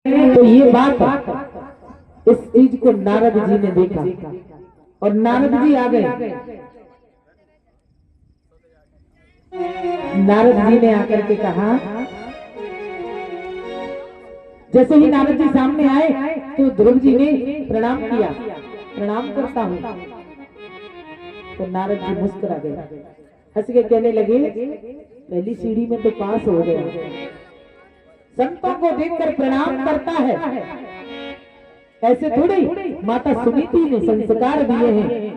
तो ये बात इस चीज को नारद जी ने देखा और नारद जी आ गए। नारद जी ने आकर के कहा, जैसे ही नारद जी सामने आए तो ध्रुव जी ने प्रणाम किया, प्रणाम करता हूं। तो नारद जी मुस्कुरा गए, हंस के कहने लगे, पहली सीढ़ी में तो पास हो गया, संतों को देखकर प्रणाम करता है, ऐसे थोड़ी माता सुनीति ने संस्कार दिए हैं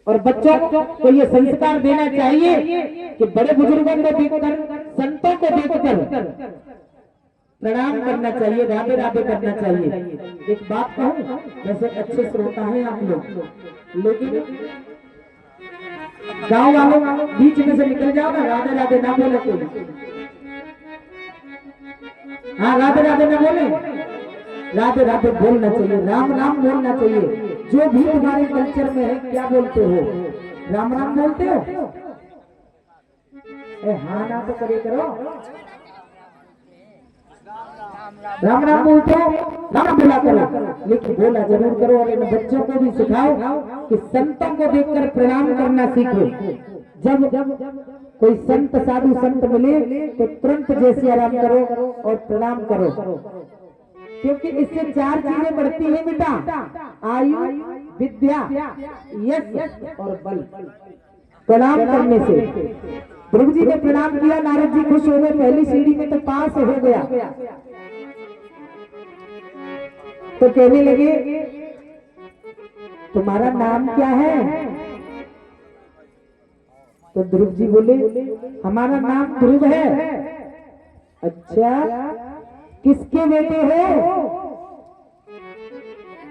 और बच्चों को ये संस्कार देना चाहिए कि बड़े बुजुर्गों को देखकर, संतों को देखकर प्रणाम करना चाहिए, राधे राधे करना चाहिए। एक बात कहूं, वैसे अच्छे श्रोता हैं आप लोग, लेकिन गांव वालों बीच में से निकल जाओ ना, राधे राधे ना बोले कोई। हाँ, राधे राधे ना बोले, राधे राधे बोलना चाहिए, राम राम बोलना चाहिए। जो भी तुम्हारे कल्चर में है, क्या बोलते हो? राम राम बोलते हो? हाँ ना तो करे करो, राम राम बोलते हो, राम बोला करो, लेकिन बोला जरूर करो। और इन बच्चों को भी सिखाओ कि संतों को देखकर प्रणाम करना सीखो। जब कोई संत साधु संत मिले तो तुरंत जैसे आराम करो और प्रणाम करो, क्योंकि इससे चार चीजें बढ़ती है बेटा, आयु, विद्या, यश और बल। प्रणाम करने से ध्रुव जी ने प्रणाम किया, नारद जी खुश हो गए, पहली सीढ़ी में तो पास हो गया। तो कहने लगे, तुम्हारा नाम क्या है? तो ध्रुव जी बोले, हमारा नाम ध्रुव है। अच्छा, किसके बेटे हो?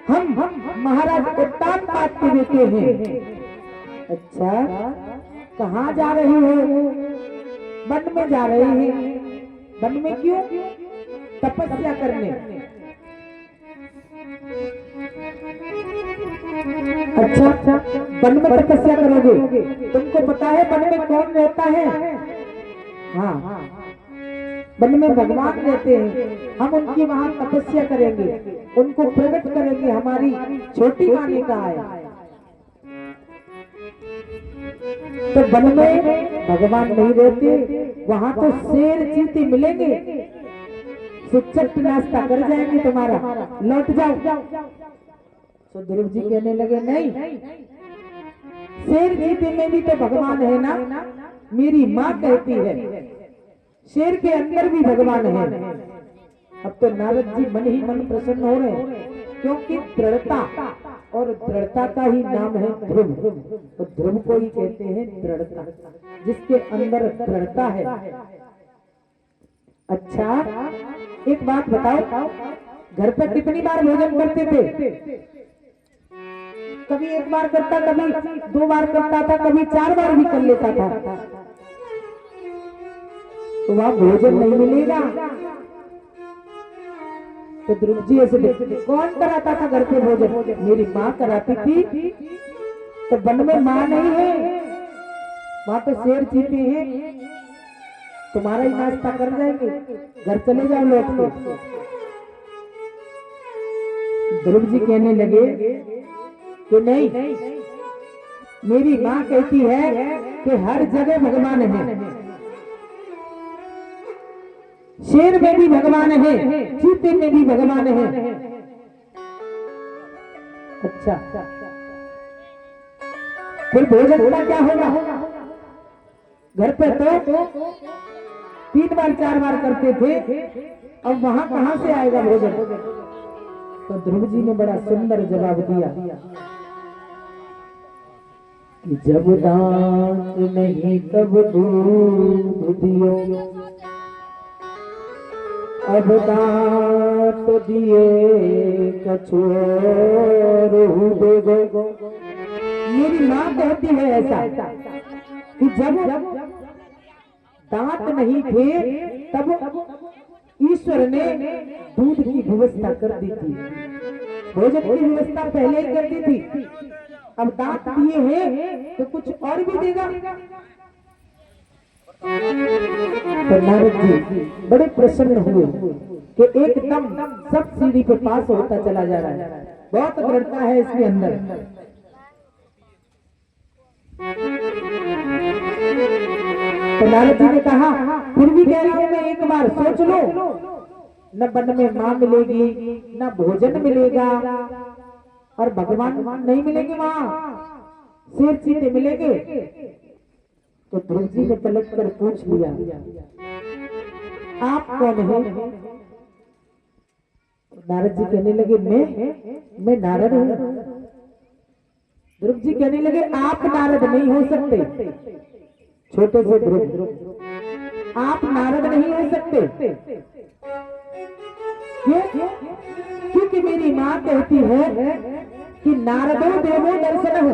हम महाराज उत्तानपाद के बेटे हैं। अच्छा, कहाँ जा रही हो? वन में जा रही है। वन में क्यों? तपस्या करने। अच्छा, वन में तपस्या करोगे? तुमको पता है वन में कौन रहता है? हाँ, वन में भगवान रहते हैं। हम उनकी वहां तपस्या करेंगे, उनको प्रकट करेंगे। हमारी छोटी माँ ने कहा है। तो वन में भगवान नहीं रहते, वहां तो शेर चीते मिलेंगे, शिक्षक नाश्ता कर जाएंगे तुम्हारा, लौट जाओ। तो ध्रुव जी कहने लगे, नहीं, शेर चीते में भी तो भगवान है ना। मेरी माँ कहती है शेर के अंदर भी भगवान है। अब तो नारद जी मन ही मन प्रसन्न हो रहे हैं, क्योंकि दृढ़ता, और दृढ़ता का ही नाम है ध्रुव। तो ध्रुव को ही कहते हैं दृढ़ता, जिसके अंदर दृढ़ता है। अच्छा, एक बात बताओ, घर पर कितनी बार भोजन करते थे? कभी एक बार करता, कभी दो बार करता था, कभी 4 बार भी कर लेता था। तो वहां भोजन नहीं मिलेगा। तो ध्रुव जी ऐसे देखते, कौन कराता था घर पे भोजन? मेरी माँ कराती थी। तो वन में माँ नहीं है, वहां तो शेर चीते हैं, तुम्हारा ही नाश्ता कर जाएंगे, घर चले जाओ लौट के। ध्रुव जी कहने लगे कि नहीं, मेरी माँ कहती है कि हर जगह भगवान है, शेर में भी भगवान है, चीते में भी भगवान है। अच्छा, फिर भोजन का क्या होगा? घर पे तो 3 बार 4 बार करते थे, अब वहां कहां से आएगा भोजन? तो ध्रुव जी ने बड़ा सुंदर जवाब दिया कि जब दांत नहीं तब दूध दियो, अब दांत दिए कछुआर हुए गो। मेरी माँ कहती है ऐसा कि जब दांत नहीं थे तब ईश्वर ने दूध की व्यवस्था कर दी थी, भोजन की व्यवस्था पहले ही कर दी थी। अब दांत दिए हैं तो कुछ और भी देगा। तो नारद जी बड़े प्रसन्न हुए कि एकदम सब सीढ़ी पे पास होता चला जा रहा है, बहुत दृढ़ता है इसके अंदर। तो नारद जी ने कहा फिर भी कह रहा हूं मैं, एक बार सोच लो, न वन में मां मिलेगी, न भोजन मिलेगा, और भगवान नहीं मिलेंगे वहां, शेर चीते मिलेंगे। तो ध्रुव जी ने पलट कर पूछ लिया, आप कौन है? नारद जी कहने लगे मैं नारद हूं। ध्रुव जी कहने लगे आप नारद नहीं हो सकते। छोटे से ध्रुव, आप नारद नहीं हो सकते। क्यों? क्योंकि मेरी मां कहती है कि नारदो देवो दर्शन हो,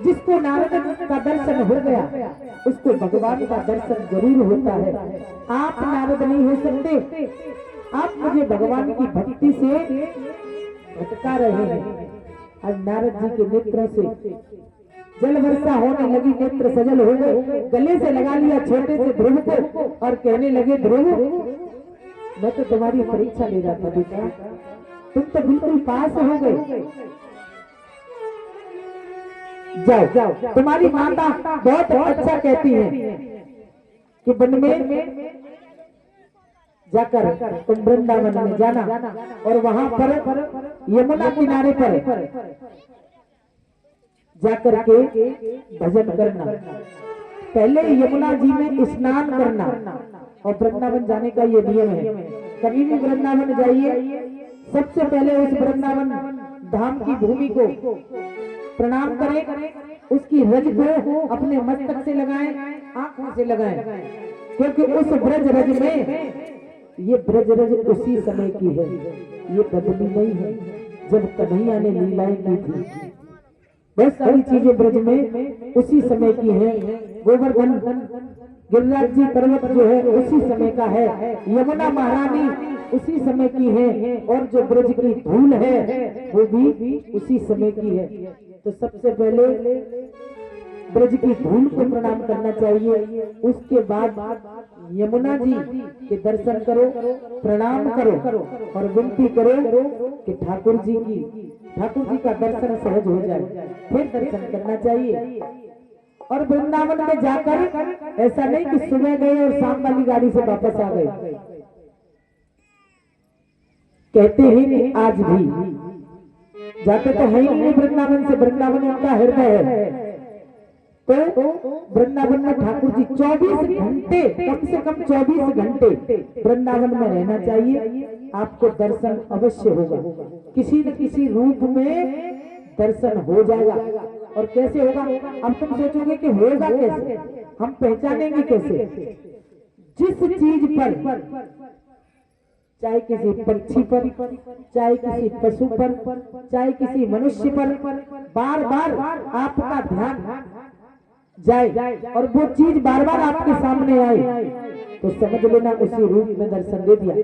जिसको नारद का दर्शन हो गया उसको भगवान का दर्शन जरूर होता है। आप नारद नहीं हो सकते, आप मुझे भगवान की भक्ति से भटका रहे हैं। आज नारद जी के नेत्रों से जल वर्षा होने लगी, नेत्र सजल हो गए, गले से लगा लिया छोटे से ध्रुव को और कहने लगे, ध्रुव मैं तो तुम्हारी परीक्षा ले रहा था बेटा, तुम तो बिल्कुल पास हो गए। जाओ, तुम्हारी माता बहुत अच्छा कहती है कि वन में जाकर तुम वृंदावन में जाना और वहां पर यमुना किनारे पर जाकर के भजन करना। पहले यमुना जी में स्नान करना, और वृंदावन जाने का ये नियम है। कभी भी वृंदावन जाइए, सबसे पहले उस वृंदावन धाम की भूमि को प्रणाम करें, उसकी रज को अपने मस्तक से लगाएं, आंखों से लगाएं, क्योंकि उस ब्रज रज में, ये ब्रज रज उसी समय की है, ये बदली नहीं है जब कन्हैया ने लीलाएं की थी। बहुत सारी चीजें ब्रज में उसी समय की है। गोवर्धन गिरिराज जी पर्वत जो है उसी समय का है, यमुना महारानी उसी समय की है, और जो ब्रज की धूल है वो भी उसी समय की है। तो सबसे पहले ब्रज की धूल को प्रणाम करना चाहिए, उसके बाद यमुना जी के दर्शन करो, प्रणाम करो और विनती करो कि ठाकुर जी का दर्शन सहज हो जाए, फिर दर्शन करना चाहिए। और वृंदावन में जाकर ऐसा नहीं कि सुबह गए और शाम वाली गाड़ी से वापस आ गए। कहते हैं कि आज भी जाते तो है ही नहीं वृंदावन से, वृंदावन उनका हृदय है। तो वृंदावन में ठाकुर जी 24 घंटे, कम से कम 24 घंटे वृंदावन में रहना चाहिए, आपको दर्शन अवश्य होगा, किसी न किसी रूप में दर्शन हो जाएगा। और कैसे होगा? अब तुम सोचोगे कि होगा कैसे, हम पहचानेंगे कैसे? जिस चीज पर, चाहे किसी पक्षी पर, चाहे किसी पशु पर, चाहे किसी मनुष्य पर बार बार आपका ध्यान जाए और वो चीज बार बार आपके सामने आए, तो समझ लेना उसी रूप में दर्शन दे दिया।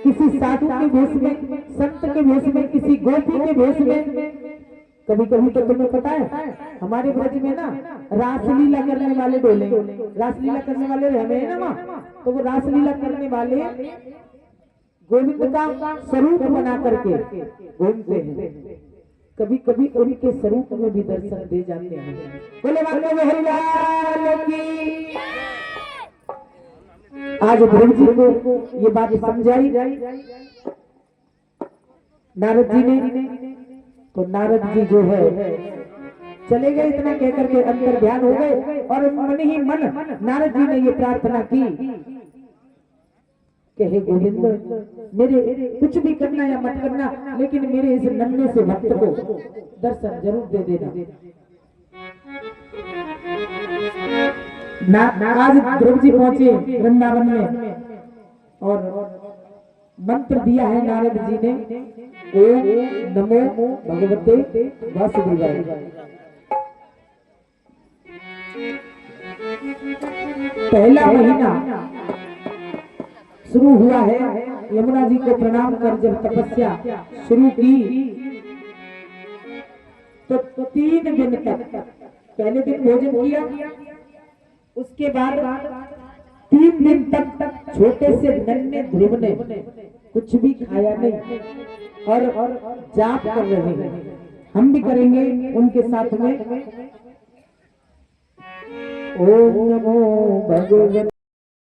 किसी साधु के भेष में, संत के भेष में, किसी गोपी के भेष में। कभी कभी तो तुम्हें पता है हमारे ब्रज में ना रासलीला करने वाले डोले, रासलीला करने वाले हमें है ना वहाँ, तो वो रासलीला करने वाले गोविंद का स्वरूप बना करके घूमते हैं। कभी कभी उनके स्वरूप में भी दर्शन दे जाते हैं। बोले हरिलाल की। आज ध्रुव जी को ये बात समझाई नारद जी ने, तो नारद जी जो है चले गए, इतना कहकर के अंतर ध्यान हो गए और मन ही मन नारद जी ने ये प्रार्थना की कि हे गोविंद, मेरे कुछ भी करना या मत करना, लेकिन मेरे इस नन्हे से भक्त को दर्शन जरूर दे देना। आज ध्रुव जी पहुंचे वृंदावन में और मंत्र दिया है नारद जी ने, ओम नमो भगवते वासुदेवाय। पहला महीना शुरू हुआ है, यमुना जी को प्रणाम कर जब तपस्या शुरू की तो 3 दिन तक, पहले दिन भोजन किया, उसके बाद 3 दिन तक छोटे से नन्हे ध्रुव ने कुछ भी खाया नहीं और जाप कर रहे हैं। हम भी करेंगे उनके साथ में। ओम नमो भगवते